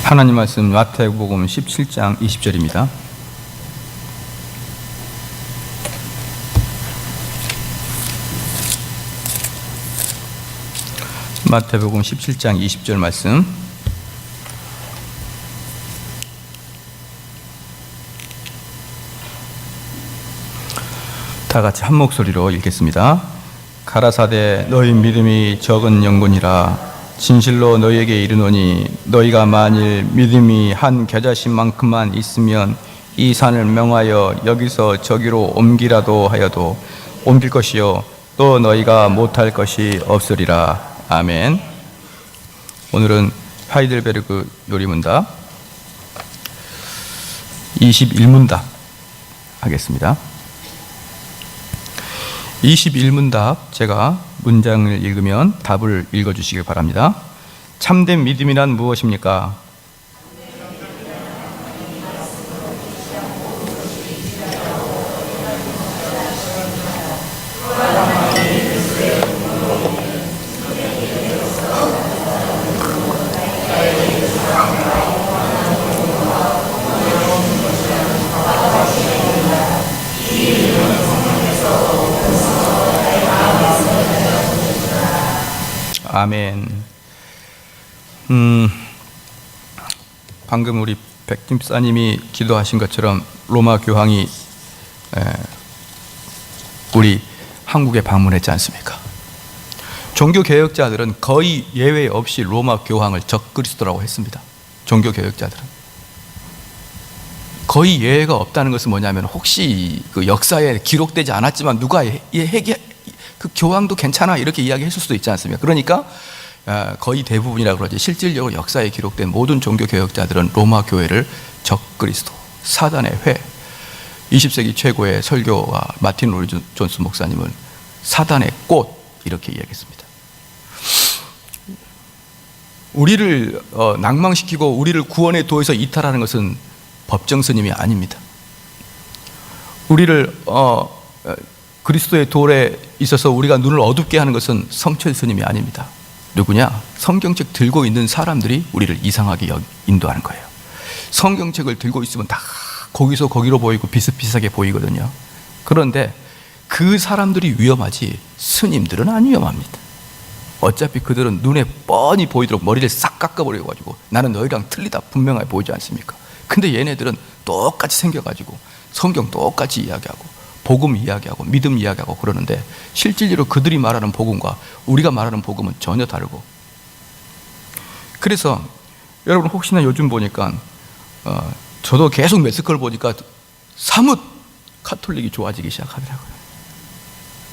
하나님 말씀 마태복음 17장 20절입니다. 마태복음 17장 20절 말씀. 다 같이 한 목소리로 읽겠습니다. 가라사대 너희 믿음이 적은 영혼이라 진실로 너희에게 이르노니 너희가 만일 믿음이 한 겨자씨만큼만 있으면 이 산을 명하여 여기서 저기로 옮기라도 하여도 옮길 것이요 또 너희가 못할 것이 없으리라. 아멘. 오늘은 하이델베르그 요리문답 21문답 하겠습니다. 21문답 제가 문장을 읽으면 답을 읽어주시길 바랍니다. 참된 믿음이란 무엇입니까? 아멘. 방금 우리 백김사님이 기도하신 것처럼 로마 교황이 우리 한국에 방문했지 않습니까? 종교개혁자들은 거의 예외 없이 로마 교황을 적그리스도라고 했습니다. 종교개혁자들은 거의 예외가 없다는 것은 뭐냐면 혹시 그 역사에 기록되지 않았지만 누가 그 교황도 괜찮아 이렇게 이야기했을 수도 있지 않습니까? 그러니까 거의 대부분이라고 그러지 실질적으로 역사에 기록된 모든 종교개혁자들은 로마 교회를 적그리스도, 사단의 회, 20세기 최고의 설교가 마틴 로이드 존스 목사님은 사단의 꽃 이렇게 이야기했습니다. 우리를 낭망시키고 우리를 구원의 도에서 이탈하는 것은 법정 스님이 아닙니다. 우리를 그리스도의 돌에 있어서 우리가 눈을 어둡게 하는 것은 성철 스님이 아닙니다. 누구냐? 성경책 들고 있는 사람들이 우리를 이상하게 인도하는 거예요. 성경책을 들고 있으면 다 거기서 거기로 보이고 비슷비슷하게 보이거든요. 그런데 그 사람들이 위험하지 스님들은 안 위험합니다. 어차피 그들은 눈에 뻔히 보이도록 머리를 싹 깎아버려가지고 나는 너희랑 틀리다 분명하게 보이지 않습니까? 근데 얘네들은 똑같이 생겨가지고 성경 똑같이 이야기하고 복음 이야기하고 믿음 이야기하고 그러는데 실질적으로 그들이 말하는 복음과 우리가 말하는 복음은 전혀 다르고, 그래서 여러분 혹시나 요즘 보니까 저도 계속 매스컴을 보니까 사뭇 카톨릭이 좋아지기 시작하더라고요.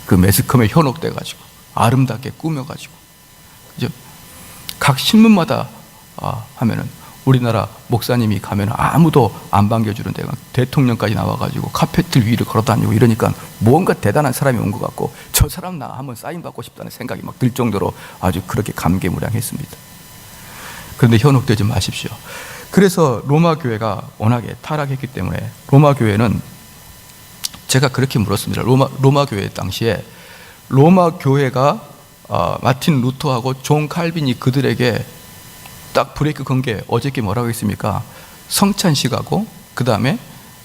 그 매스컴에 현혹돼가지고 아름답게 꾸며가지고 그죠? 각 신문마다 하면은 우리나라 목사님이 가면 아무도 안 반겨주는데 대통령까지 나와가지고 카페트 위를 걸어다니고 이러니까 뭔가 대단한 사람이 온 것 같고 저 사람 나 한번 사인 받고 싶다는 생각이 막 들 정도로 아주 그렇게 감개무량했습니다. 그런데 현혹되지 마십시오. 그래서 로마 교회가 워낙에 타락했기 때문에 로마 교회는 제가 그렇게 물었습니다. 로마 교회 당시에 로마 교회가 마틴 루터하고 존 칼빈이 그들에게 딱 브레이크 건 게 어저께 뭐라고 했습니까? 성찬식하고 그 다음에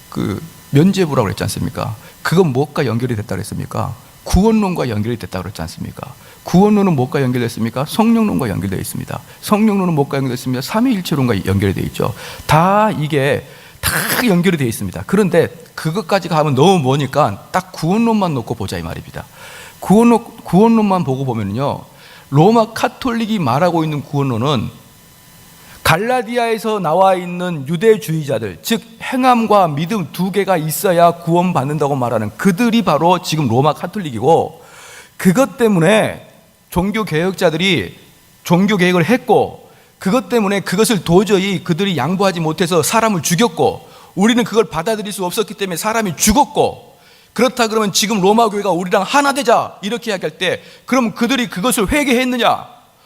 그 면죄부라고 그랬지 않습니까? 그건 무엇과 연결이 됐다고 했습니까? 구원론과 연결이 됐다고 그랬지 않습니까? 구원론은 무엇과 연결됐습니까? 성령론과 연결되어 있습니다. 성령론은 무엇과 연결됐습니까? 삼위일체론과 연결이 되어 있죠. 다 이게 다 연결이 되어 있습니다. 그런데 그것까지 가면 너무 머니까 딱 구원론만 놓고 보자 이 말입니다. 구원론만 보고 보면요, 로마 카톨릭이 말하고 있는 구원론은 갈라디아에서 나와 있는 유대주의자들, 즉 행함과 믿음 두 개가 있어야 구원받는다고 말하는 그들이 바로 지금 로마 카톨릭이고, 그것 때문에 종교개혁자들이 종교개혁을 했고, 그것 때문에 그것을 도저히 그들이 양보하지 못해서 사람을 죽였고, 우리는 그걸 받아들일 수 없었기 때문에 사람이 죽었고, 그렇다 그러면 지금 로마 교회가 우리랑 하나 되자 이렇게 이야기할 때 그럼 그들이 그것을 회개했느냐?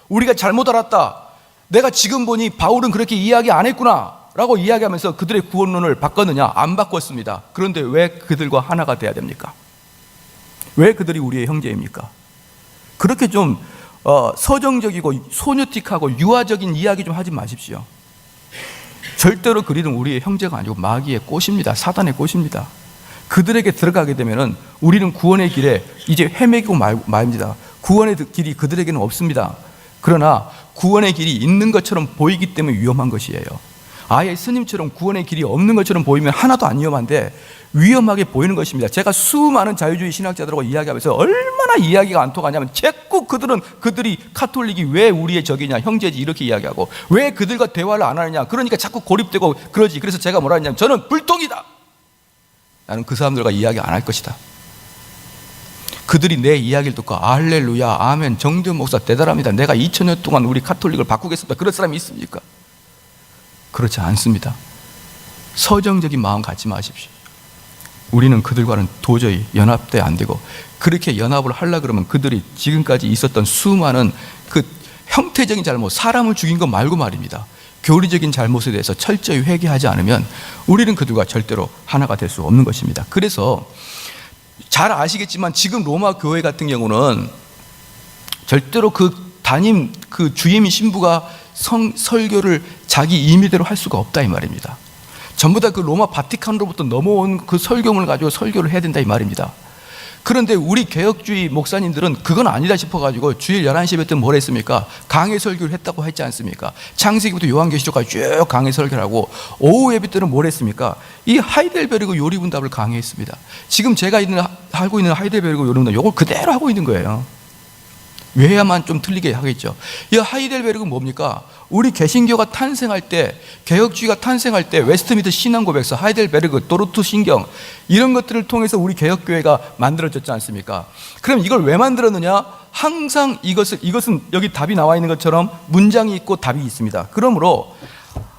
우리가 잘못 알았다, 내가 지금 보니 바울은 그렇게 이야기 안 했구나 라고 이야기하면서 그들의 구원론을 바꿨느냐? 안 바꿨습니다. 그런데 왜 그들과 하나가 돼야 됩니까? 왜 그들이 우리의 형제입니까? 그렇게 좀 서정적이고 소녀틱하고 유아적인 이야기 좀 하지 마십시오. 절대로 그들은 우리의 형제가 아니고 마귀의 꽃입니다. 사단의 꽃입니다. 그들에게 들어가게 되면은 우리는 구원의 길에 이제 헤매고 말입니다. 구원의 길이 그들에게는 없습니다. 그러나 구원의 길이 있는 것처럼 보이기 때문에 위험한 것이에요. 아예 스님처럼 구원의 길이 없는 것처럼 보이면 하나도 안 위험한데 위험하게 보이는 것입니다. 제가 수많은 자유주의 신학자들하고 이야기하면서 얼마나 이야기가 안 통하냐면 자꾸 그들이 카톨릭이 왜 우리의 적이냐, 형제지 이렇게 이야기하고 왜 그들과 대화를 안 하느냐, 그러니까 자꾸 고립되고 그러지. 그래서 제가 뭐라 했냐면 저는 불통이다. 나는 그 사람들과 이야기 안 할 것이다. 그들이 내 이야기를 듣고 할렐루야 아멘 정대원 목사 대단합니다, 내가 2000년 동안 우리 카톨릭을 바꾸겠습니다, 그럴 사람이 있습니까? 그렇지 않습니다. 서정적인 마음 갖지 마십시오. 우리는 그들과는 도저히 연합돼 안 되고, 그렇게 연합을 하려고 그러면 그들이 지금까지 있었던 수많은 그 형태적인 잘못, 사람을 죽인 것 말고 말입니다, 교리적인 잘못에 대해서 철저히 회개하지 않으면 우리는 그들과 절대로 하나가 될 수 없는 것입니다. 그래서 잘 아시겠지만 지금 로마 교회 같은 경우는 절대로 그 주임 신부가 설교를 자기 임의대로 할 수가 없다 이 말입니다. 전부 다 그 로마 바티칸으로부터 넘어온 그 설교문을 가지고 설교를 해야 된다 이 말입니다. 그런데 우리 개혁주의 목사님들은 그건 아니다 싶어가지고 주일 11시 예배 때 뭘 했습니까? 강해 설교를 했다고 했지 않습니까? 창세기부터 요한계시록까지 쭉 강해 설교를 하고, 오후 예배 때는 뭘 했습니까? 이 하이델베르그 요리문답을 강해했습니다. 지금 제가 하고 있는 하이델베르그 요리문답 이걸 그대로 하고 있는 거예요. 외야만 좀 틀리게 하겠죠. 이 하이델베르그는 뭡니까? 우리 개신교가 탄생할 때, 개혁주의가 탄생할 때 웨스트민스터 신앙고백서, 하이델베르그, 도르트 신경 이런 것들을 통해서 우리 개혁교회가 만들어졌지 않습니까? 그럼 이걸 왜 만들었느냐? 항상 이것은 여기 답이 나와 있는 것처럼 문장이 있고 답이 있습니다. 그러므로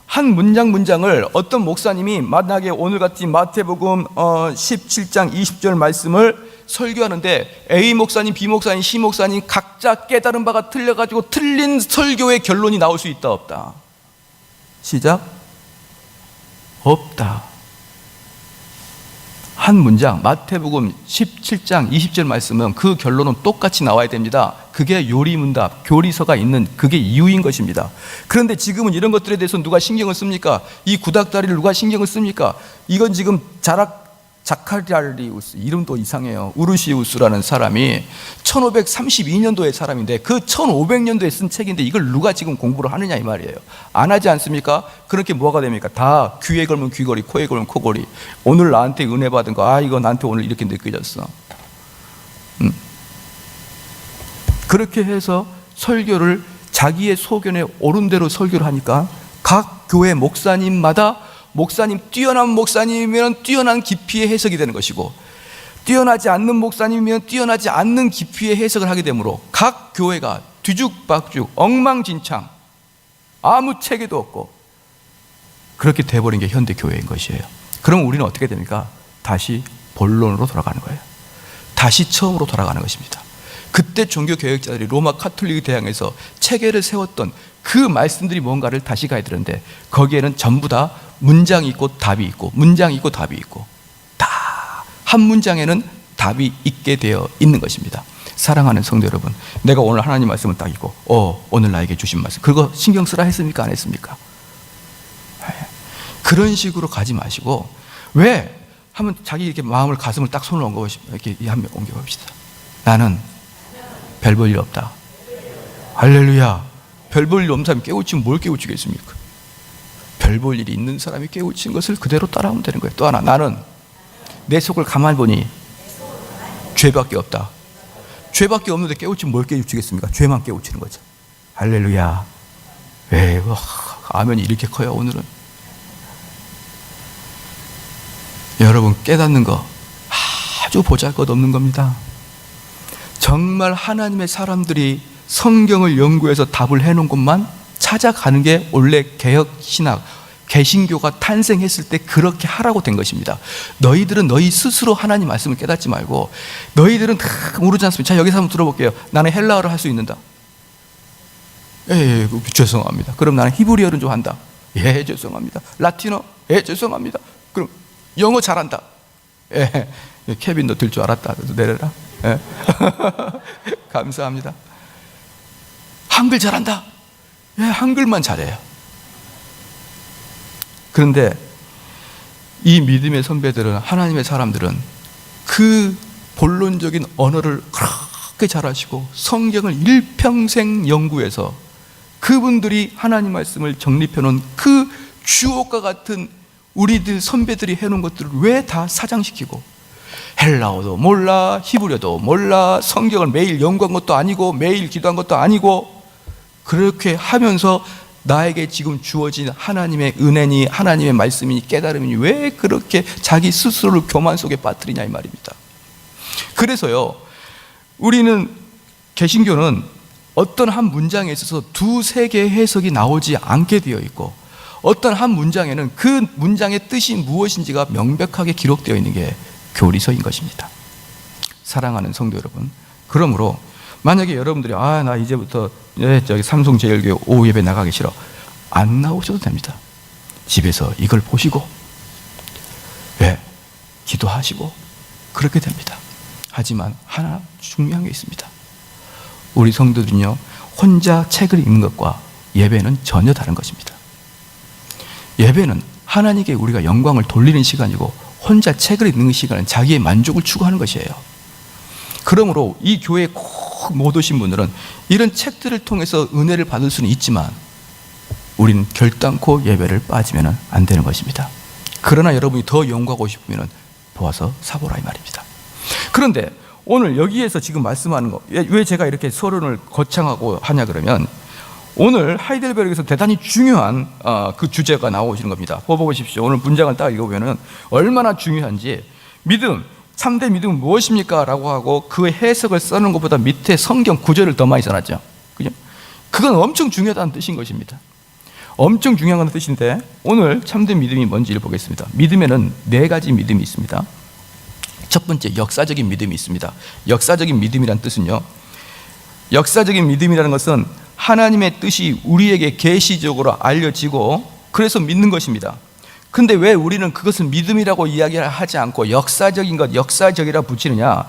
한 문장을 어떤 목사님이 만약에 오늘같이 마태복음 17장 20절 말씀을 설교하는데 A 목사님, B 목사님, C 목사님 각자 깨달은 바가 틀려가지고 틀린 설교의 결론이 나올 수 있다 없다? 시작. 없다. 한 문장 마태복음 17장 20절 말씀은 그 결론은 똑같이 나와야 됩니다. 그게 요리문답, 교리서가 있는 그게 이유인 것입니다. 그런데 지금은 이런 것들에 대해서 누가 신경을 씁니까? 이 구닥다리를 누가 신경을 씁니까? 이건 지금 자카리우스, 이름도 이상해요. 우르시우스라는 사람이 1532년도의 사람인데 그 1500년도에 쓴 책인데 이걸 누가 지금 공부를 하느냐 이 말이에요. 안 하지 않습니까? 그렇게 뭐가 됩니까? 다 귀에 걸면 귀걸이, 코에 걸면 코걸이. 오늘 나한테 은혜 받은 거, 이거 나한테 오늘 이렇게 느껴졌어. 그렇게 해서 설교를 자기의 소견에 옳은 대로 설교를 하니까 각 교회 목사님마다 뛰어난 목사님이면 뛰어난 깊이의 해석이 되는 것이고, 뛰어나지 않는 목사님이면 뛰어나지 않는 깊이의 해석을 하게 되므로 각 교회가 뒤죽박죽 엉망진창, 아무 체계도 없고 그렇게 돼버린 게 현대 교회인 것이에요. 그럼 우리는 어떻게 됩니까? 다시 본론으로 돌아가는 거예요. 다시 처음으로 돌아가는 것입니다. 그때 종교개혁자들이 로마 카톨릭에 대항해서 체계를 세웠던 그 말씀들이 뭔가를 다시 가야 되는데, 거기에는 전부 다 문장이 있고 답이 있고, 문장이 있고 답이 있고, 다 한 문장에는 답이 있게 되어 있는 것입니다. 사랑하는 성도 여러분, 내가 오늘 하나님 말씀을 딱 읽고 오늘 나에게 주신 말씀, 그거 신경 쓰라 했습니까? 안 했습니까? 그런 식으로 가지 마시고, 왜? 하면 자기 이렇게 마음을, 가슴을 딱 손을 이렇게 한 명 옮겨봅시다. 나는 별 볼 일 없다. 할렐루야. 별 볼 일 없는 사람이 깨우치면 뭘 깨우치겠습니까? 별 볼 일이 있는 사람이 깨우친 것을 그대로 따라하면 되는 거예요. 또 하나, 나는 내 속을 가만히 보니 죄밖에 없다. 죄밖에 없는데 깨우치면 뭘 깨우치겠습니까? 죄만 깨우치는 거죠. 할렐루야. 아멘이 이렇게 커요 오늘은. 여러분, 깨닫는 거 아주 보잘것없는 겁니다. 정말 하나님의 사람들이 성경을 연구해서 답을 해놓은 것만 찾아가는 게 원래 개혁신학, 개신교가 탄생했을 때 그렇게 하라고 된 것입니다. 너희들은 너희 스스로 하나님 말씀을 깨닫지 말고, 너희들은 다 모르지 않습니까? 자, 여기서 한번 들어볼게요. 나는 헬라어를 할 수 있는다. 죄송합니다. 그럼 나는 히브리어는 좀 한다. 죄송합니다. 라틴어? 죄송합니다. 그럼 영어 잘한다. 케빈 너 들 줄 알았다. 너도 내려라. 감사합니다. 한글 잘한다. 한글만 잘해요. 그런데 이 믿음의 선배들은, 하나님의 사람들은 그 본론적인 언어를 그렇게 잘하시고 성경을 일평생 연구해서 그분들이 하나님 말씀을 정립해 놓은 그 주옥과 같은 우리들 선배들이 해놓은 것들을 왜 다 사장시키고, 헬라어도 몰라, 히브리어도 몰라, 성경을 매일 연구한 것도 아니고 매일 기도한 것도 아니고, 그렇게 하면서 나에게 지금 주어진 하나님의 은혜니 하나님의 말씀이니 깨달음이니 왜 그렇게 자기 스스로를 교만 속에 빠뜨리냐 이 말입니다. 그래서요, 우리는 개신교는 어떤 한 문장에 있어서 두세 개의 해석이 나오지 않게 되어 있고, 어떤 한 문장에는 그 문장의 뜻이 무엇인지가 명백하게 기록되어 있는 게 교리서인 것입니다. 사랑하는 성도 여러분, 그러므로 만약에 여러분들이 나 이제부터 저기 삼성제일교회 오후 예배 나가기 싫어, 안 나오셔도 됩니다. 집에서 이걸 보시고 기도하시고 그렇게 됩니다. 하지만 하나 중요한 게 있습니다. 우리 성도들은요, 혼자 책을 읽는 것과 예배는 전혀 다른 것입니다. 예배는 하나님께 우리가 영광을 돌리는 시간이고, 혼자 책을 읽는 시간은 자기의 만족을 추구하는 것이에요. 그러므로 이 교회에 꼭 못 오신 분들은 이런 책들을 통해서 은혜를 받을 수는 있지만 우리는 결단코 예배를 빠지면 안 되는 것입니다. 그러나 여러분이 더 연구하고 싶으면 보아서 사보라 이 말입니다. 그런데 오늘 여기에서 지금 말씀하는 거, 왜 제가 이렇게 서론을 거창하고 하냐 그러면, 오늘 하이델베르크에서 대단히 중요한 그 주제가 나오시는 겁니다. 보십시오. 오늘 문장을 딱 읽어보면 얼마나 중요한지. 믿음, 참된 믿음은 무엇입니까? 라고 하고 그 해석을 써는 것보다 밑에 성경 구절을 더 많이 써놨죠. 그죠? 그건 엄청 중요하다는 뜻인 것입니다. 엄청 중요한 뜻인데, 오늘 참된 믿음이 뭔지를 보겠습니다. 믿음에는 네 가지 믿음이 있습니다. 첫 번째, 역사적인 믿음이 있습니다. 역사적인 믿음이란 뜻은요, 역사적인 믿음이라는 것은 하나님의 뜻이 우리에게 계시적으로 알려지고 그래서 믿는 것입니다. 근데 왜 우리는 그것을 믿음이라고 이야기를 하지 않고 역사적인 것, 역사적이라 붙이느냐?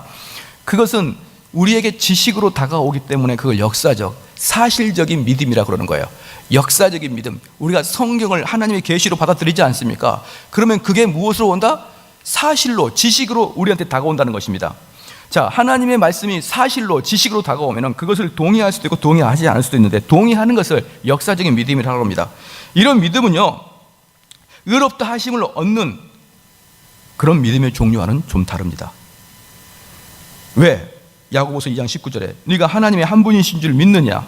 그것은 우리에게 지식으로 다가오기 때문에 그걸 역사적, 사실적인 믿음이라고 그러는 거예요. 역사적인 믿음, 우리가 성경을 하나님의 계시로 받아들이지 않습니까? 그러면 그게 무엇으로 온다? 사실로, 지식으로 우리한테 다가온다는 것입니다. 자, 하나님의 말씀이 사실로, 지식으로 다가오면 그것을 동의할 수도 있고 동의하지 않을 수도 있는데, 동의하는 것을 역사적인 믿음이라고 합니다. 이런 믿음은요, 의롭다 하심을 얻는 그런 믿음의 종류와는 좀 다릅니다. 왜? 야고보서 2장 19절에 네가 하나님의 한 분이신 줄 믿느냐?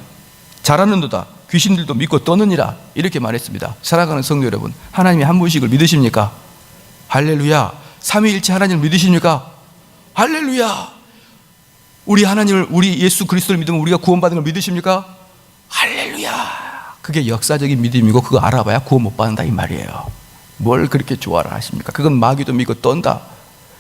잘하는도다. 귀신들도 믿고 떠느니라. 이렇게 말했습니다. 사랑하는 성도 여러분, 하나님의 한 분이신 걸 믿으십니까? 할렐루야. 삼위일체 하나님을 믿으십니까? 할렐루야. 우리 하나님을, 우리 예수 그리스도를 믿으면 우리가 구원받은 걸 믿으십니까? 할렐루야. 그게 역사적인 믿음이고, 그거 알아봐야 구원 못 받는다 이 말이에요. 뭘 그렇게 좋아라 하십니까? 그건 마귀도 믿고 떤다.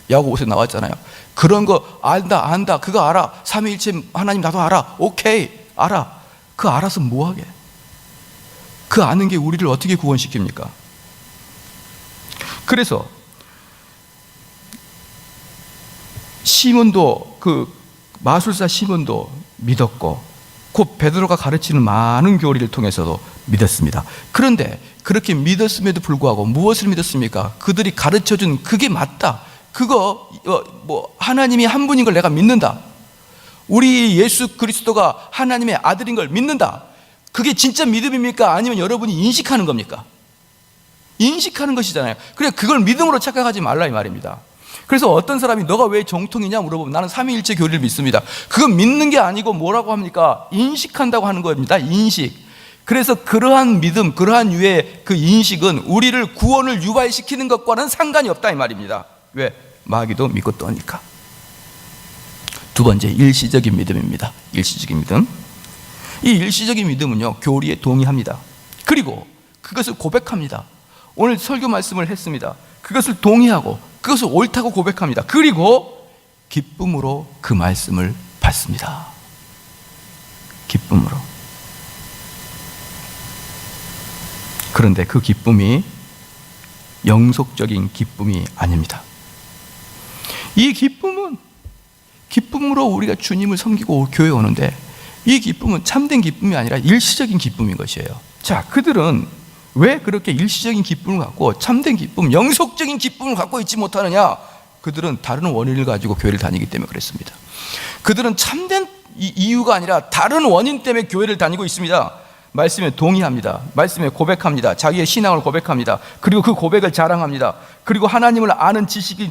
야고보서에 나왔잖아요. 그런 거 안다, 그거 알아. 삼위일체 하나님 나도 알아. 오케이, 알아. 그 알아서 뭐하게? 그 아는 게 우리를 어떻게 구원시킵니까? 그래서 시몬도, 그 마술사 시몬도 믿었고, 곧 베드로가 가르치는 많은 교리를 통해서도 믿었습니다. 그런데 그렇게 믿었음에도 불구하고 무엇을 믿었습니까? 그들이 가르쳐준 그게 맞다. 그거 하나님이 한 분인 걸 내가 믿는다. 우리 예수 그리스도가 하나님의 아들인 걸 믿는다. 그게 진짜 믿음입니까? 아니면 여러분이 인식하는 겁니까? 인식하는 것이잖아요. 그래, 그걸 믿음으로 착각하지 말라 이 말입니다. 그래서 어떤 사람이 너가 왜 정통이냐 물어보면 나는 삼위일체 교리를 믿습니다. 그건 믿는 게 아니고 뭐라고 합니까? 인식한다고 하는 겁니다. 인식. 그래서 그러한 믿음, 그러한 유의 그 인식은 우리를 구원을 유발시키는 것과는 상관이 없다 이 말입니다. 왜? 마귀도 믿고 떠니까. 두 번째, 일시적인 믿음입니다. 일시적인 믿음. 이 일시적인 믿음은요, 교리에 동의합니다. 그리고 그것을 고백합니다. 오늘 설교 말씀을 했습니다. 그것을 동의하고 그것을 옳다고 고백합니다. 그리고 기쁨으로 그 말씀을 받습니다. 기쁨으로. 그런데 그 기쁨이 영속적인 기쁨이 아닙니다. 이 기쁨은 기쁨으로 우리가 주님을 섬기고 교회에 오는데, 이 기쁨은 참된 기쁨이 아니라 일시적인 기쁨인 것이에요. 자, 그들은 왜 그렇게 일시적인 기쁨을 갖고 참된 기쁨, 영속적인 기쁨을 갖고 있지 못하느냐? 그들은 다른 원인을 가지고 교회를 다니기 때문에 그랬습니다. 그들은 참된 이유가 아니라 다른 원인 때문에 교회를 다니고 있습니다. 말씀에 동의합니다. 말씀에 고백합니다. 자기의 신앙을 고백합니다. 그리고 그 고백을 자랑합니다. 그리고 하나님을 아는 지식이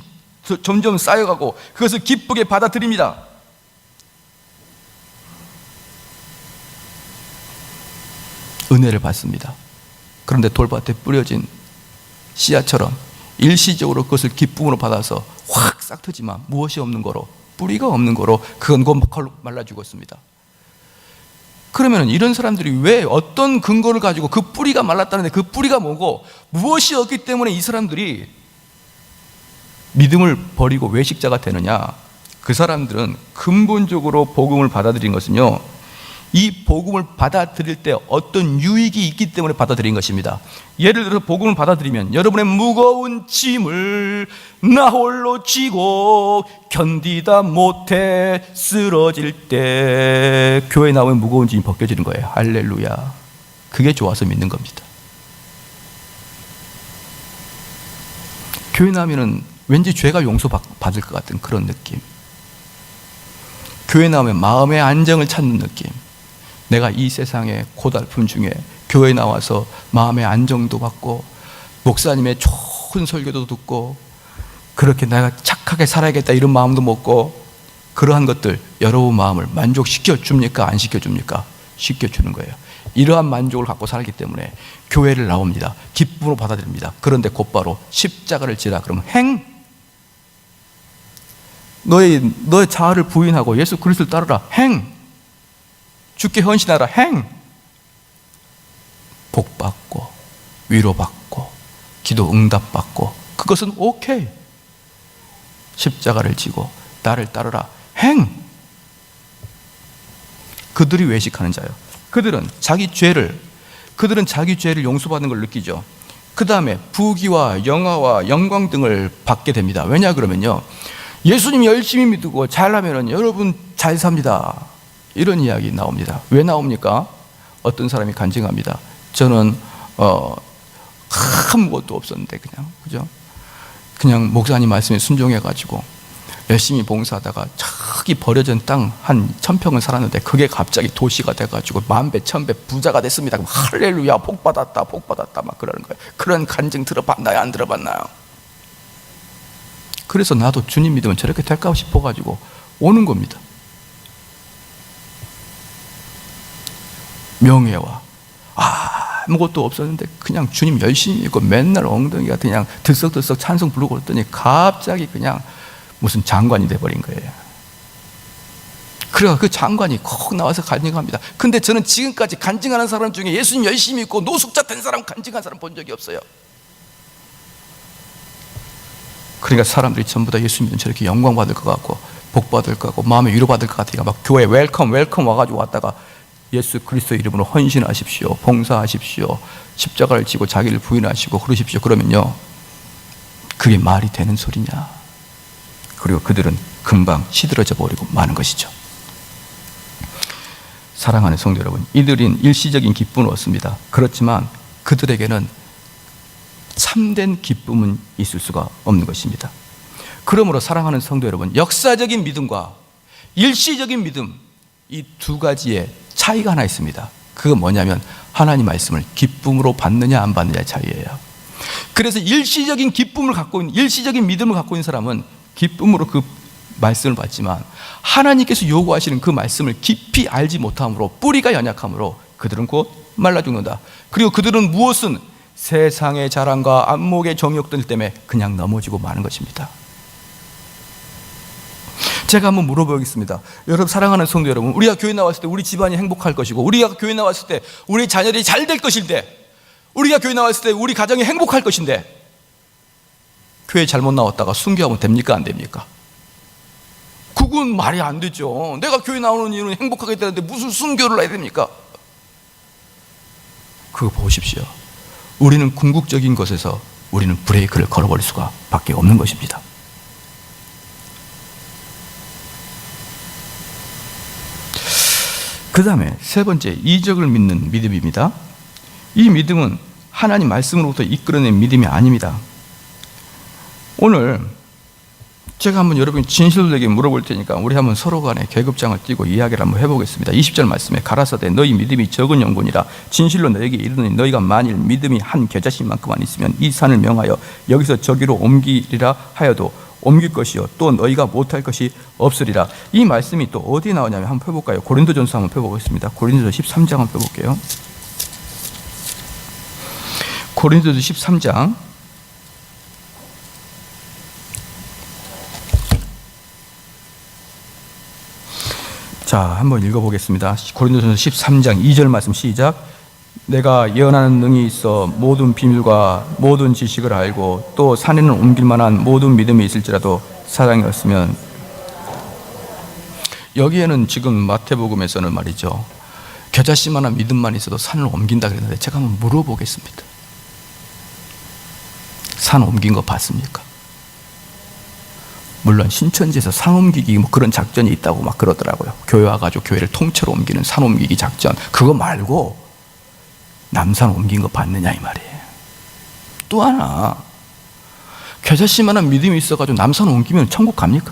점점 쌓여가고 그것을 기쁘게 받아들입니다. 은혜를 받습니다. 그런데 돌밭에 뿌려진 씨앗처럼 일시적으로 그것을 기쁨으로 받아서 확 싹 트지만 무엇이 없는 거로, 뿌리가 없는 거로 그건 곧 말라 죽었습니다. 그러면 이런 사람들이 왜 어떤 근거를 가지고 그 뿌리가 말랐다는데 그 뿌리가 뭐고 무엇이 없기 때문에 이 사람들이 믿음을 버리고 외식자가 되느냐? 그 사람들은 근본적으로 복음을 받아들인 것은요, 이 복음을 받아들일 때 어떤 유익이 있기 때문에 받아들인 것입니다. 예를 들어서 복음을 받아들이면 여러분의 무거운 짐을 나 홀로 쥐고 견디다 못해 쓰러질 때 교회에 나오면 무거운 짐이 벗겨지는 거예요. 할렐루야. 그게 좋아서 믿는 겁니다. 교회 나오면 왠지 죄가 용서받을 것 같은 그런 느낌. 교회 나오면 마음의 안정을 찾는 느낌. 내가 이 세상의 고달픔 중에 교회에 나와서 마음의 안정도 받고 목사님의 좋은 설교도 듣고 그렇게 내가 착하게 살아야겠다 이런 마음도 먹고, 그러한 것들 여러분 마음을 만족시켜 줍니까? 안 시켜줍니까? 시켜주는 거예요. 이러한 만족을 갖고 살기 때문에 교회를 나옵니다. 기쁨으로 받아들입니다. 그런데 곧바로 십자가를 지라 그러면 너의 자아를 부인하고 예수 그리스도를 따르라. 죽게 헌신하라. 복받고 위로받고 기도 응답받고 그것은 오케이. 십자가를 지고 나를 따르라. 그들이 외식하는 자요. 그들은 자기 죄를 용서받는 걸 느끼죠. 그 다음에 부귀와 영화와 영광 등을 받게 됩니다. 왜냐 그러면요, 예수님 열심히 믿고 잘하면 여러분 잘 삽니다. 이런 이야기 나옵니다. 왜 나옵니까? 어떤 사람이 간증합니다. 저는 아무것도 없었는데 그냥 목사님 말씀에 순종해가지고 열심히 봉사하다가 저기 버려진 땅 한 1000평을 살았는데 그게 갑자기 도시가 돼가지고 10,000배 1000배 부자가 됐습니다. 그럼 할렐루야 복받았다 막 그러는 거예요. 그런 간증 들어봤나요? 안 들어봤나요? 그래서 나도 주님 믿으면 저렇게 될까 싶어가지고 오는 겁니다. 명예와 아무것도 없었는데 그냥 주님 열심히 믿고 맨날 엉덩이가 그냥 들썩들썩 찬송 부르고 그랬더니 갑자기 그냥 무슨 장관이 돼버린 거예요. 그래서 그 장관이 콕 나와서 간증합니다. 근데 저는 지금까지 간증하는 사람 중에 예수님 열심히 믿고 노숙자 된 사람 간증한 사람 본 적이 없어요. 그러니까 사람들이 전부 다 예수 믿으면 저렇게 영광 받을 것 같고 복 받을 것 같고 마음에 위로 받을 것 같으니까 막 교회 웰컴 와가지고 왔다가 예수 그리스도 이름으로 헌신하십시오, 봉사하십시오, 십자가를 지고 자기를 부인하시고 그러십시오. 그러면요, 그게 말이 되는 소리냐? 그리고 그들은 금방 시들어져 버리고 마는 것이죠. 사랑하는 성도 여러분, 이들은 일시적인 기쁨을 얻습니다. 그렇지만 그들에게는 참된 기쁨은 있을 수가 없는 것입니다. 그러므로 사랑하는 성도 여러분, 역사적인 믿음과 일시적인 믿음, 이 두 가지의 차이가 하나 있습니다. 그건 뭐냐면 하나님 말씀을 기쁨으로 받느냐 안 받느냐의 차이예요. 그래서 일시적인 기쁨을 갖고 있는, 일시적인 믿음을 갖고 있는 사람은 기쁨으로 그 말씀을 받지만 하나님께서 요구하시는 그 말씀을 깊이 알지 못함으로, 뿌리가 연약함으로 그들은 곧 말라 죽는다. 그리고 그들은 무엇은 세상의 자랑과 안목의 정욕들 때문에 그냥 넘어지고 마는 것입니다. 제가 한번 물어보겠습니다. 여러분, 사랑하는 성도 여러분, 우리가 교회 나왔을 때 우리 집안이 행복할 것이고, 우리가 교회 나왔을 때 우리 자녀들이 잘 될 것인데, 우리가 교회 나왔을 때 우리 가정이 행복할 것인데, 교회 잘못 나왔다가 순교하면 됩니까? 안 됩니까? 그건 말이 안 되죠. 내가 교회 나오는 이유는 행복하게 되는데 무슨 순교를 해야 됩니까? 그거 보십시오. 우리는 궁극적인 것에서 우리는 브레이크를 걸어버릴 수가 밖에 없는 것입니다. 그 다음에 세 번째, 이적을 믿는 믿음입니다. 이 믿음은 하나님 말씀으로부터 이끌어낸 믿음이 아닙니다. 오늘 제가 한번 여러분 진실되게 물어볼 테니까 우리 한번 서로 간에 계급장을 띄고 이야기를 한번 해보겠습니다. 20절 말씀에 가라사대 너희 믿음이 적은 영혼이라 진실로 너에게 이르노니 너희가 만일 믿음이 한 겨자씨만큼만 있으면 이 산을 명하여 여기서 저기로 옮기리라 하여도 옮길 것이요 또 너희가 못할 것이 없으리라. 이 말씀이 또 어디 나오냐면 한번 펴볼까요? 고린도전서 한번 펴보겠습니다. 고린도전서 13장 한번 펴볼게요. 고린도전서 13장 자, 한번 읽어보겠습니다. 고린도전서 13장 2절 말씀 시작. 내가 예언하는 능이 있어 모든 비밀과 모든 지식을 알고 또 산에는 옮길 만한 모든 믿음이 있을지라도 사랑이 없으면, 여기에는 지금 마태복음에서는 말이죠, 겨자씨만한 믿음만 있어도 산을 옮긴다 그랬는데 제가 한번 물어보겠습니다. 산 옮긴 거 봤습니까? 물론 신천지에서 산 옮기기 뭐 그런 작전이 있다고 막 그러더라고요. 교회 와가지고 교회를 통째로 옮기는 산 옮기기 작전. 그거 말고 남산 옮긴 거 봤느냐 이 말이에요. 또 하나, 겨자씨만한 믿음이 있어가지고 남산 옮기면 천국 갑니까?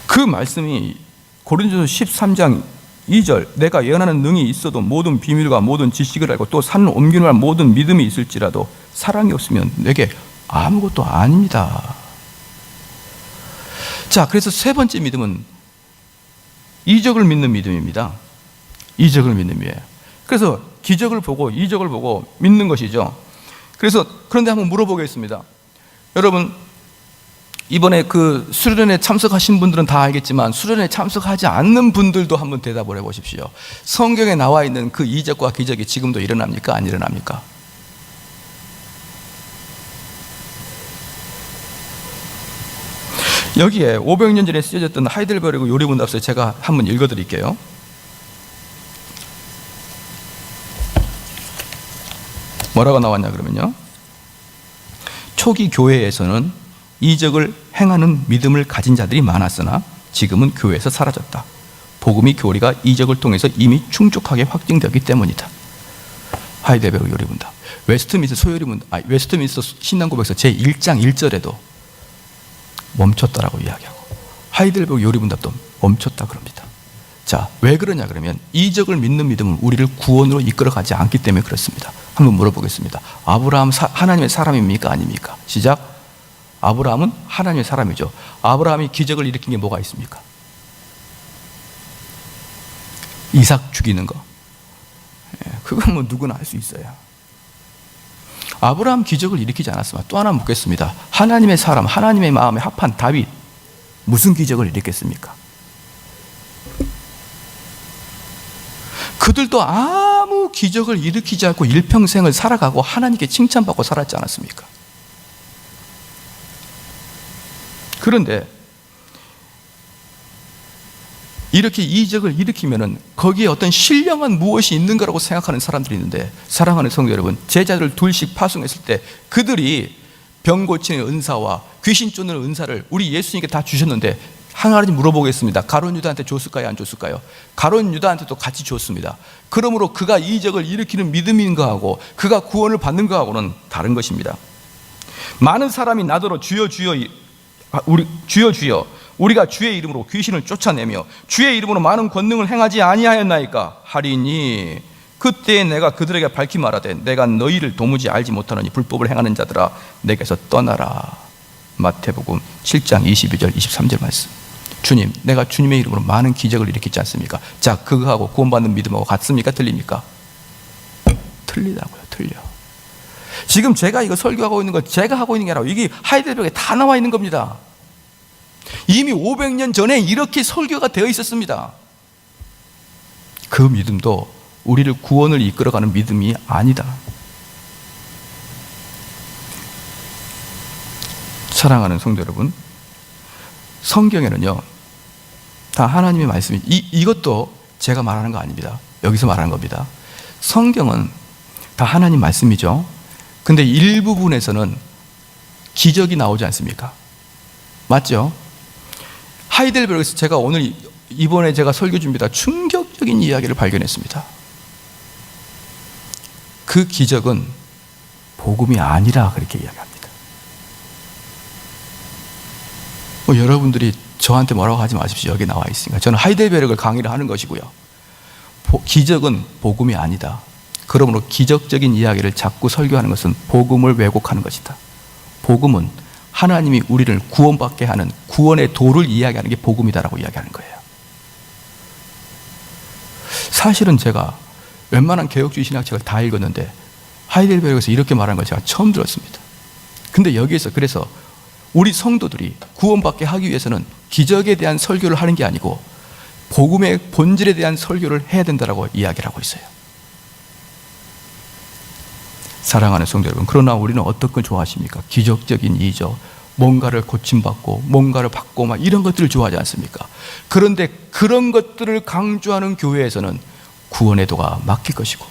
그 말씀이 고린도전서 13장 2절 내가 예언하는 능이 있어도 모든 비밀과 모든 지식을 알고 또 산을 옮기는 모든 믿음이 있을지라도 사랑이 없으면 내게 아무것도 아닙니다. 자, 그래서 세 번째 믿음은 이적을 믿는 믿음입니다. 이적을 믿는 믿음이에요. 그래서 기적을 보고 이적을 보고 믿는 것이죠. 그런데 한번 물어보겠습니다. 여러분, 이번에 그 수련회에 참석하신 분들은 다 알겠지만 수련회에 참석하지 않는 분들도 한번 대답을 해보십시오. 성경에 나와 있는 그 이적과 기적이 지금도 일어납니까? 안 일어납니까? 여기에 500년 전에 쓰여졌던 하이델베르크 요리문답서 제가 한번 읽어드릴게요. 뭐라고 나왔냐 그러면요, 초기 교회에서는 이적을 행하는 믿음을 가진 자들이 많았으나 지금은 교회에서 사라졌다. 복음이 교리가 이적을 통해서 이미 충족하게 확증되었기 때문이다. 하이델베르크 요리문답. 웨스트민스터 신앙고백서 제1장 1절에도 멈췄다라고 이야기하고 하이델베르크 요리문답도 멈췄다 그럽니다. 자, 왜 그러냐 그러면 이적을 믿는 믿음은 우리를 구원으로 이끌어가지 않기 때문에 그렇습니다. 한번 물어보겠습니다. 아브라함 하나님의 사람입니까? 아닙니까? 시작. 아브라함은 하나님의 사람이죠. 아브라함이 기적을 일으킨 게 뭐가 있습니까? 이삭 죽이는 거. 그건 뭐 누구나 할 수 있어요. 아브라함 기적을 일으키지 않았으면 또 하나 묻겠습니다. 하나님의 사람, 하나님의 마음에 합한 다윗 무슨 기적을 일으켰습니까? 그들도 아무 기적을 일으키지 않고 일평생을 살아가고 하나님께 칭찬받고 살았지 않았습니까? 그런데 이렇게 이적을 일으키면은 거기에 어떤 신령한 무엇이 있는 거라고 생각하는 사람들이 있는데, 사랑하는 성도 여러분, 제자들 둘씩 파송했을 때 그들이 병 고치는 은사와 귀신 쫓는 은사를 우리 예수님께 다 주셨는데 하나님 물어보겠습니다. 가룟 유다한테 줬을까요? 안 줬을까요? 가룟 유다한테도 같이 줬습니다. 그러므로 그가 이적을 일으키는 믿음인 거하고 그가 구원을 받는 거하고는 다른 것입니다. 많은 사람이 나더러 주여 주여 우리가 주의 이름으로 귀신을 쫓아내며 주의 이름으로 많은 권능을 행하지 아니하였나이까 하리니 그때에 내가 그들에게 밝히 말하되 내가 너희를 도무지 알지 못하노니 불법을 행하는 자들아 내게서 떠나라. 마태복음 7장 22절 23절 말씀. 주님, 내가 주님의 이름으로 많은 기적을 일으키지 않습니까? 자, 그거하고 구원받는 믿음하고 같습니까? 틀립니까? 틀리다고요. 틀려. 지금 제가 이거 설교하고 있는 거 제가 하고 있는 게 아니라 이게 하이델베르크에 다 나와 있는 겁니다. 이미 500년 전에 이렇게 설교가 되어 있었습니다. 그 믿음도 우리를 구원을 이끌어가는 믿음이 아니다. 사랑하는 성도 여러분, 성경에는요 다 하나님의 말씀이 이것도 제가 말하는 거 아닙니다. 여기서 말하는 겁니다. 성경은 다 하나님 말씀이죠. 근데 일부분에서는 기적이 나오지 않습니까? 맞죠? 하이델베르크에서 제가 이번에 제가 설교 준비다 충격적인 이야기를 발견했습니다. 그 기적은 복음이 아니라 그렇게 이야기합니다. 여러분들이 저한테 뭐라고 하지 마십시오. 여기 나와 있으니까. 저는 하이델베르크를 강의를 하는 것이고요. 기적은 복음이 아니다. 그러므로 기적적인 이야기를 자꾸 설교하는 것은 복음을 왜곡하는 것이다. 복음은 하나님이 우리를 구원받게 하는 구원의 도를 이야기하는 게 복음이다라고 이야기하는 거예요. 사실은 제가 웬만한 개혁주의 신학책을 다 읽었는데 하이델베르크에서 이렇게 말하는 걸 제가 처음 들었습니다. 근데 여기에서 그래서 우리 성도들이 구원받게 하기 위해서는 기적에 대한 설교를 하는 게 아니고 복음의 본질에 대한 설교를 해야 된다고 이야기를 하고 있어요. 사랑하는 성도 여러분, 그러나 우리는 어떤 걸 좋아하십니까? 기적적인 이적, 뭔가를 고침받고 뭔가를 받고 막 이런 것들을 좋아하지 않습니까? 그런데 그런 것들을 강조하는 교회에서는 구원의 도가 막힐 것이고,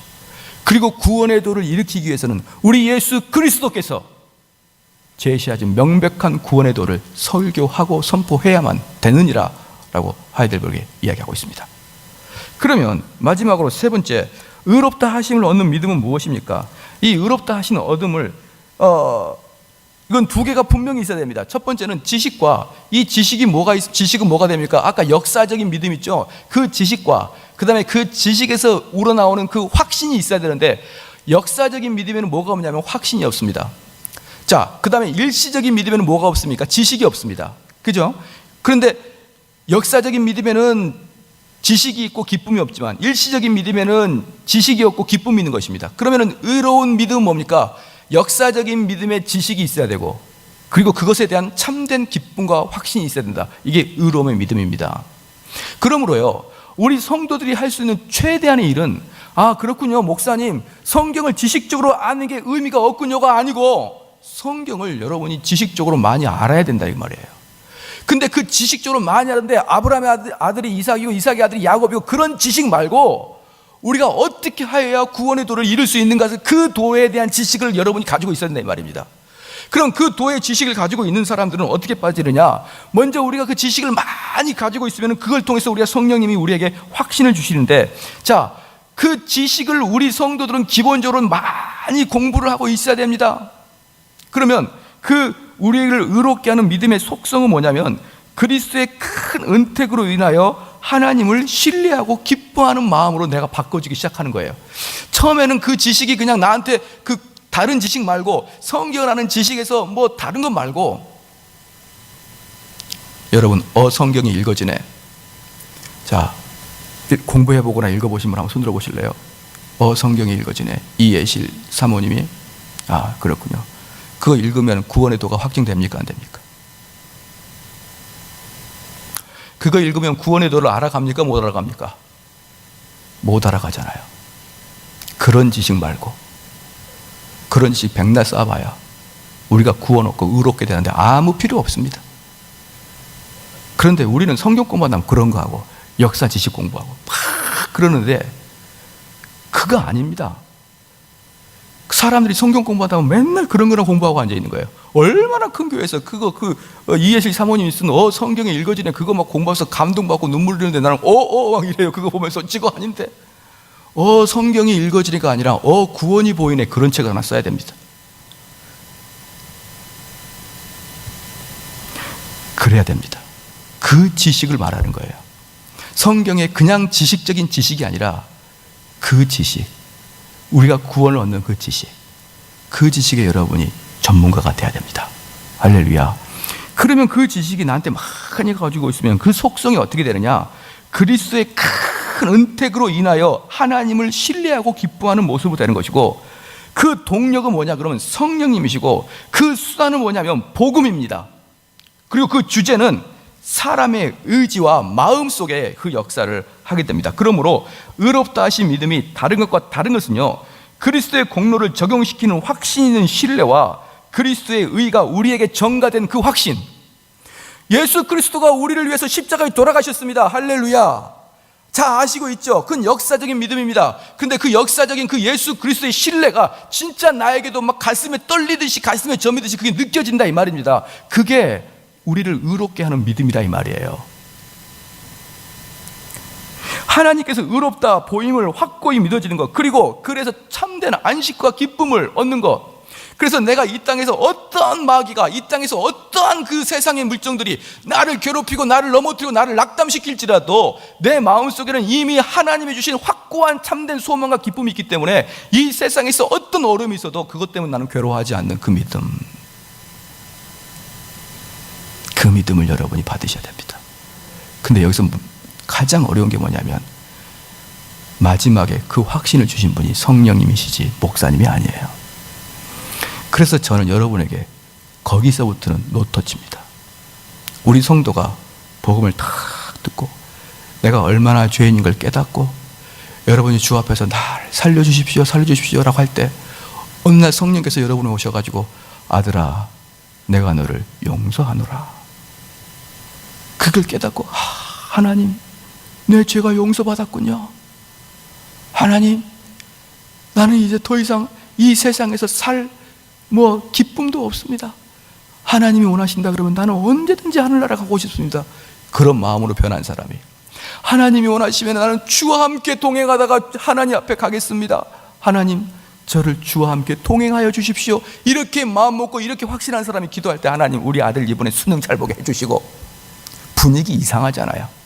그리고 구원의 도를 일으키기 위해서는 우리 예수 그리스도께서 제시하신 명백한 구원의 도를 설교하고 선포해야만 되느니라 라고 하이델베르크에 이야기하고 있습니다. 그러면 마지막으로 세 번째, 의롭다 하심을 얻는 믿음은 무엇입니까? 이 의롭다 하시는 얻음을 이건 두 개가 분명히 있어야 됩니다. 첫 번째는 지식과, 이 지식은 뭐가 됩니까? 아까 역사적인 믿음 있죠? 그 지식과 그 다음에 그 지식에서 우러나오는 그 확신이 있어야 되는데, 역사적인 믿음에는 뭐가 없냐면 확신이 없습니다. 자, 그 다음에 일시적인 믿음에는 뭐가 없습니까? 지식이 없습니다. 그죠? 그런데 역사적인 믿음에는 지식이 있고 기쁨이 없지만 일시적인 믿음에는 지식이 없고 기쁨이 있는 것입니다. 그러면 의로운 믿음은 뭡니까? 역사적인 믿음에 지식이 있어야 되고, 그리고 그것에 대한 참된 기쁨과 확신이 있어야 된다. 이게 의로움의 믿음입니다. 그러므로요, 우리 성도들이 할 수 있는 최대한의 일은, 아 그렇군요 목사님, 성경을 지식적으로 아는 게 의미가 없군요가 아니고, 성경을 여러분이 지식적으로 많이 알아야 된다 이 말이에요. 근데 그 지식적으로 많이 아는데 아브라함의 아들이 이삭이고 이삭의 아들이 야곱이고 그런 지식 말고 우리가 어떻게 하여야 구원의 도를 이룰 수 있는가, 그 도에 대한 지식을 여러분이 가지고 있어야 된다 이 말입니다. 그럼 그 도의 지식을 가지고 있는 사람들은 어떻게 빠지느냐? 먼저 우리가 그 지식을 많이 가지고 있으면 그걸 통해서 우리가 성령님이 우리에게 확신을 주시는데, 자, 그 지식을 우리 성도들은 기본적으로 많이 공부를 하고 있어야 됩니다. 그러면 그 우리를 의롭게 하는 믿음의 속성은 뭐냐면, 그리스도의 큰 은택으로 인하여 하나님을 신뢰하고 기뻐하는 마음으로 내가 바꿔지기 시작하는 거예요. 처음에는 그 지식이 그냥 나한테 그 다른 지식 말고, 성경을 아는 지식에서 뭐 다른 것 말고, 여러분 성경이 읽어지네. 자, 공부해보거나 읽어보신 분 한번 손들어 보실래요? 성경이 읽어지네. 이예실 사모님이, 아 그렇군요. 그거 읽으면 구원의 도가 확증됩니까? 안 됩니까? 그거 읽으면 구원의 도를 알아갑니까? 못 알아갑니까? 못 알아가잖아요. 그런 지식 말고, 그런 지식 백날 쌓아봐야 우리가 구원 얻고 의롭게 되는데 아무 필요 없습니다. 그런데 우리는 성경 공부하면 그런 거 하고 역사 지식 공부하고 막 그러는데 그거 아닙니다. 사람들이 성경 공부하다 보면 맨날 그런 거나 공부하고 앉아 있는 거예요. 얼마나 큰 교회에서 그거 이예실 사모님이 쓴 성경에 읽어지네 그거 막 공부해서 감동받고 눈물 흘리는데 나는 막 이래요. 그거 보면서 지거 아닌데 성경이 읽어지니까 아니라 구원이 보이네, 그런 책을 하나 써야 됩니다. 그래야 됩니다. 그 지식을 말하는 거예요. 성경의 그냥 지식적인 지식이 아니라 그 지식, 우리가 구원을 얻는 그 지식, 그 지식에 여러분이 전문가가 돼야 됩니다. 할렐루야. 그러면 그 지식이 나한테 많이 가지고 있으면 그 속성이 어떻게 되느냐? 그리스도의 큰 은택으로 인하여 하나님을 신뢰하고 기뻐하는 모습으로 되는 것이고, 그 동력은 뭐냐 그러면 성령님이시고, 그 수단은 뭐냐면 복음입니다. 그리고 그 주제는 사람의 의지와 마음 속에 그 역사를 하게 됩니다. 그러므로 의롭다 하신 믿음이 다른 것과 다른 것은요, 그리스도의 공로를 적용시키는 확신 있는 신뢰와 그리스도의 의가 우리에게 전가된 그 확신, 예수 그리스도가 우리를 위해서 십자가에 돌아가셨습니다. 할렐루야. 자, 아시고 있죠? 그건 역사적인 믿음입니다. 근데 그 역사적인 그 예수 그리스도의 신뢰가 진짜 나에게도 막 가슴에 떨리듯이, 가슴에 저미듯이 그게 느껴진다 이 말입니다. 그게 우리를 의롭게 하는 믿음이다 이 말이에요. 하나님께서 의롭다 보임을 확고히 믿어지는 것, 그리고 그래서 참된 안식과 기쁨을 얻는 것. 그래서 내가 이 땅에서 어떠한 마귀가, 이 땅에서 어떠한 그 세상의 물정들이 나를 괴롭히고 나를 넘어뜨리고 나를 낙담시킬지라도 내 마음속에는 이미 하나님이 주신 확고한 참된 소망과 기쁨이 있기 때문에 이 세상에서 어떤 어려움이 있어도 그것 때문에 나는 괴로워하지 않는 그 믿음, 그 믿음을 여러분이 받으셔야 됩니다. 근데 여기서 가장 어려운 게 뭐냐면 마지막에 그 확신을 주신 분이 성령님이시지 목사님이 아니에요. 그래서 저는 여러분에게 거기서부터는 노터치입니다. 우리 성도가 복음을 탁 듣고 내가 얼마나 죄인인 걸 깨닫고 여러분이 주 앞에서 날 살려주십시오 살려주십시오라고 할 때 어느 날 성령께서 여러분을 오셔가지고 아들아 내가 너를 용서하노라, 그걸 깨닫고 하나님 내 죄가 용서받았군요. 하나님 나는 이제 더 이상 이 세상에서 기쁨도 없습니다. 하나님이 원하신다 그러면 나는 언제든지 하늘나라 가고 싶습니다. 그런 마음으로 변한 사람이, 하나님이 원하시면 나는 주와 함께 동행하다가 하나님 앞에 가겠습니다. 하나님 저를 주와 함께 동행하여 주십시오. 이렇게 마음 먹고 이렇게 확신한 사람이 기도할 때 하나님 우리 아들 이번에 수능 잘 보게 해주시고, 분위기 이상하잖아요.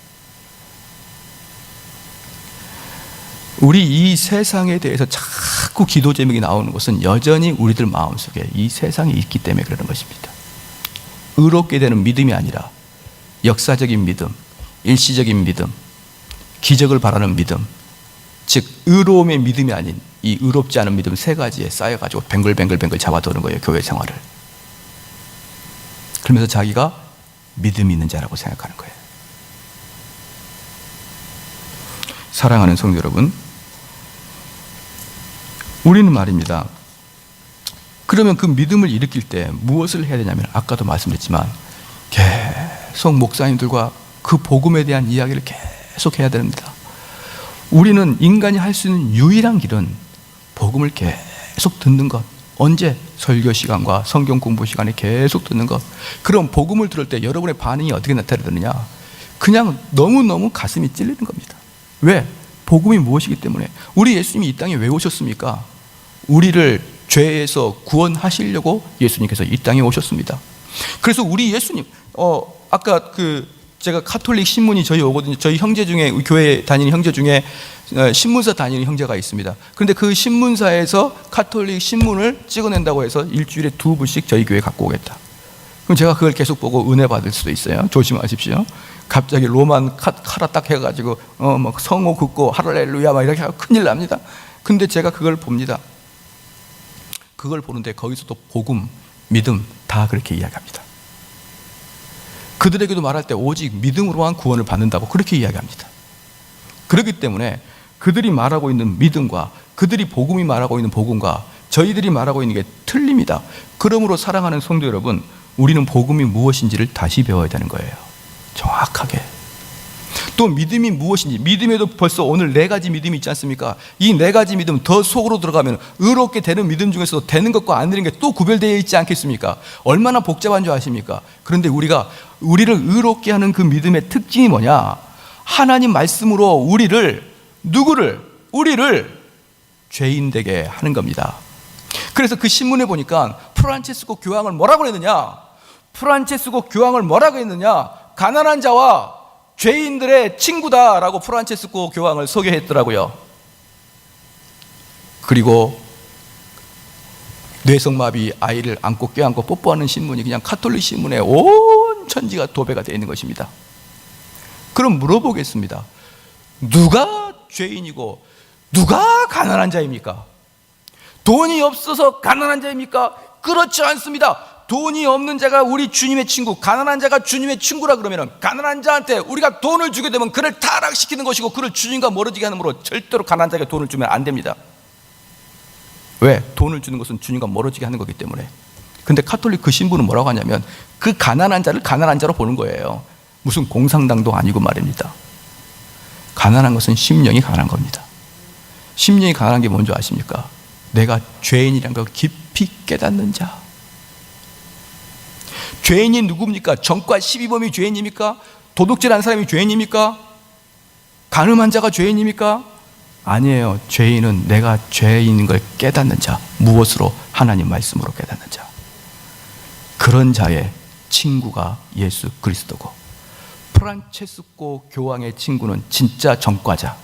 우리 이 세상에 대해서 자꾸 기도 제목이 나오는 것은 여전히 우리들 마음속에 이 세상이 있기 때문에 그러는 것입니다. 의롭게 되는 믿음이 아니라 역사적인 믿음, 일시적인 믿음, 기적을 바라는 믿음, 즉 의로움의 믿음이 아닌 이 의롭지 않은 믿음 세 가지에 쌓여가지고 뱅글뱅글 잡아도는 거예요, 교회 생활을. 그러면서 자기가 믿음이 있는 자라고 생각하는 거예요. 사랑하는 성도 여러분, 우리는 말입니다, 그러면 그 믿음을 일으킬 때 무엇을 해야 되냐면 아까도 말씀드렸지만 계속 목사님들과 그 복음에 대한 이야기를 계속 해야 됩니다. 우리는 인간이 할 수 있는 유일한 길은 복음을 계속 듣는 것. 언제? 설교 시간과 성경 공부 시간에 계속 듣는 것. 그럼 복음을 들을 때 여러분의 반응이 어떻게 나타나느냐? 그냥 너무너무 가슴이 찔리는 겁니다. 왜? 복음이 무엇이기 때문에. 우리 예수님이 이 땅에 왜 오셨습니까? 우리를 죄에서 구원하시려고 예수님께서 이 땅에 오셨습니다. 그래서 우리 예수님, 아까 제가 카톨릭 신문이 저희 오거든요. 저희 형제 중에, 교회 다니는 형제 중에 신문사 다니는 형제가 있습니다. 그런데 그 신문사에서 카톨릭 신문을 찍어낸다고 해서 일주일에 2부씩 저희 교회에 갖고 오겠다. 그럼 제가 그걸 계속 보고 은혜 받을 수도 있어요. 조심하십시오. 갑자기 로만 카라 딱 해가지고 막 성호 긋고 할렐루야 막 이렇게 하고 큰일 납니다. 근데 제가 그걸 봅니다. 그걸 보는데 거기서도 복음, 믿음 다 그렇게 이야기합니다. 그들에게도 말할 때 오직 믿음으로만 구원을 받는다고 그렇게 이야기합니다. 그렇기 때문에 그들이 말하고 있는 믿음과 그들이 복음이 말하고 있는 복음과 저희들이 말하고 있는 게 틀립니다. 그러므로 사랑하는 성도 여러분, 우리는 복음이 무엇인지를 다시 배워야 되는 거예요. 정확하게. 또 믿음이 무엇인지, 믿음에도 벌써 오늘 4가지 믿음이 있지 않습니까? 이 4가지 믿음 더 속으로 들어가면 의롭게 되는 믿음 중에서도 되는 것과 안 되는 게 또 구별되어 있지 않겠습니까? 얼마나 복잡한 줄 아십니까? 그런데 우리를 의롭게 하는 그 믿음의 특징이 뭐냐? 하나님 말씀으로 우리를 죄인 되게 하는 겁니다. 그래서 그 신문에 보니까 프란체스코 교황을 뭐라고 했느냐? 가난한 자와 죄인들의 친구다라고 프란체스코 교황을 소개했더라고요. 그리고 뇌성마비 아이를 안고 껴안고 뽀뽀하는 신문이 그냥 카톨릭 신문에 온 천지가 도배가 되어 있는 것입니다. 그럼 물어보겠습니다. 누가 죄인이고 누가 가난한 자입니까? 돈이 없어서 가난한 자입니까? 그렇지 않습니다. 돈이 없는 자가 우리 주님의 친구, 가난한 자가 주님의 친구라 그러면 가난한 자한테 우리가 돈을 주게 되면 그를 타락시키는 것이고 그를 주님과 멀어지게 하므로 절대로 가난한 자에게 돈을 주면 안 됩니다. 왜? 돈을 주는 것은 주님과 멀어지게 하는 거기 때문에. 근데 카톨릭 그 신부는 뭐라고 하냐면 그 가난한 자를 가난한 자로 보는 거예요. 무슨 공산당도 아니고 말입니다. 가난한 것은 심령이 가난한 겁니다. 심령이 가난한 게 뭔지 아십니까? 내가 죄인이라는 걸 깊이 깨닫는 자. 죄인이 누굽니까? 전과 12범이 죄인입니까? 도둑질하는 사람이 죄인입니까? 간음한 자가 죄인입니까? 아니에요. 죄인은 내가 죄인인 걸 깨닫는 자, 무엇으로? 하나님 말씀으로 깨닫는 자. 그런 자의 친구가 예수 그리스도고, 프란체스코 교황의 친구는 진짜 전과자,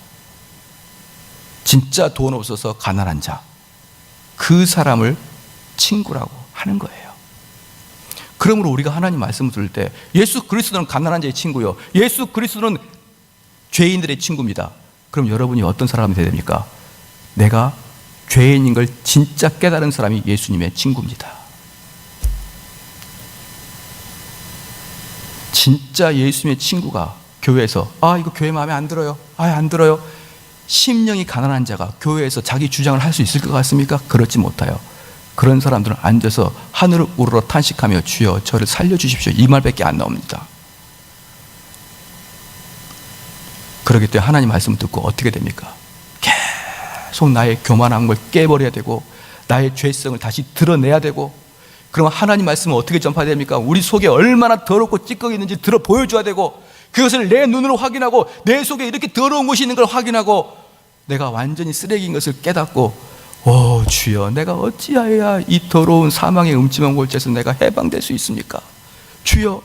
진짜 돈 없어서 가난한 자, 그 사람을 친구라고 하는 거예요. 그러므로 우리가 하나님 말씀을 들을 때 예수 그리스도는 가난한 자의 친구요, 예수 그리스도는 죄인들의 친구입니다. 그럼 여러분이 어떤 사람이 되어야 됩니까? 내가 죄인인 걸 진짜 깨달은 사람이 예수님의 친구입니다. 진짜 예수님의 친구가 교회에서 이거 교회 마음에 안 들어요. 안 들어요. 심령이 가난한 자가 교회에서 자기 주장을 할 수 있을 것 같습니까? 그렇지 못해요. 그런 사람들은 앉아서 하늘을 우러러 탄식하며 주여 저를 살려주십시오, 이 말밖에 안 나옵니다. 그렇기 때문에 하나님 말씀을 듣고 어떻게 됩니까? 계속 나의 교만한 걸 깨버려야 되고, 나의 죄성을 다시 드러내야 되고, 그러면 하나님 말씀은 어떻게 전파해야 됩니까? 우리 속에 얼마나 더럽고 찌꺼기 있는지 들어 보여줘야 되고, 그것을 내 눈으로 확인하고, 내 속에 이렇게 더러운 것이 있는 걸 확인하고, 내가 완전히 쓰레기인 것을 깨닫고, 주여 내가 어찌하여야 이 더러운 사망의 음침한 골짜기에서 내가 해방될 수 있습니까? 주여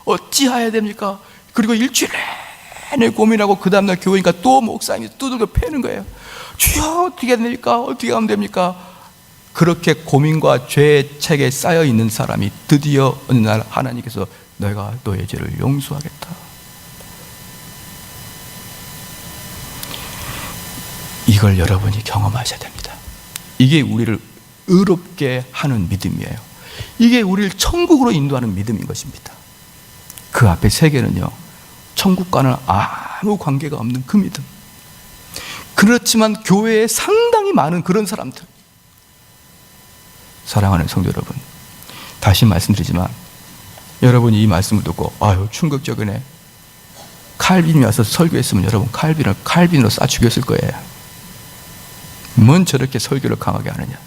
어찌하여야 됩니까? 그리고 일주일 내내 고민하고 그 다음날 교회니까 또 목사님이 두들겨 패는 거예요. 주여 어떻게 해야 됩니까? 어떻게 하면 됩니까? 그렇게 고민과 죄의 책에 쌓여 있는 사람이 드디어 어느 날 하나님께서 내가 너의 죄를 용서하겠다. 이걸 여러분이 경험하셔야 됩니다. 이게 우리를 의롭게 하는 믿음이에요. 이게 우리를 천국으로 인도하는 믿음인 것입니다. 그 앞에 세계는요, 천국과는 아무 관계가 없는 그 믿음. 그렇지만 교회에 상당히 많은 그런 사람들. 사랑하는 성도 여러분, 다시 말씀드리지만 여러분이 이 말씀을 듣고 충격적이네, 칼빈이 와서 설교했으면 여러분 칼빈으로 쏴 죽였을 거예요. 뭔 저렇게 설교를 강하게 하느냐.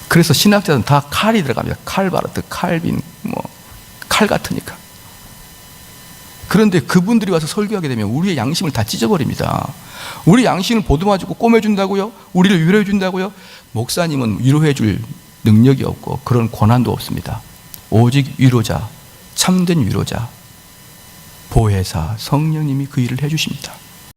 그래서 신학자들은 다 칼이 들어갑니다. 칼바르트, 칼빈, 칼 같으니까. 그런데 그분들이 와서 설교하게 되면 우리의 양심을 다 찢어버립니다. 우리 양심을 보듬어주고 꼬매준다고요? 우리를 위로해준다고요? 목사님은 위로해줄 능력이 없고 그런 권한도 없습니다. 오직 위로자, 참된 위로자, 보혜사 성령님이 그 일을 해주십니다.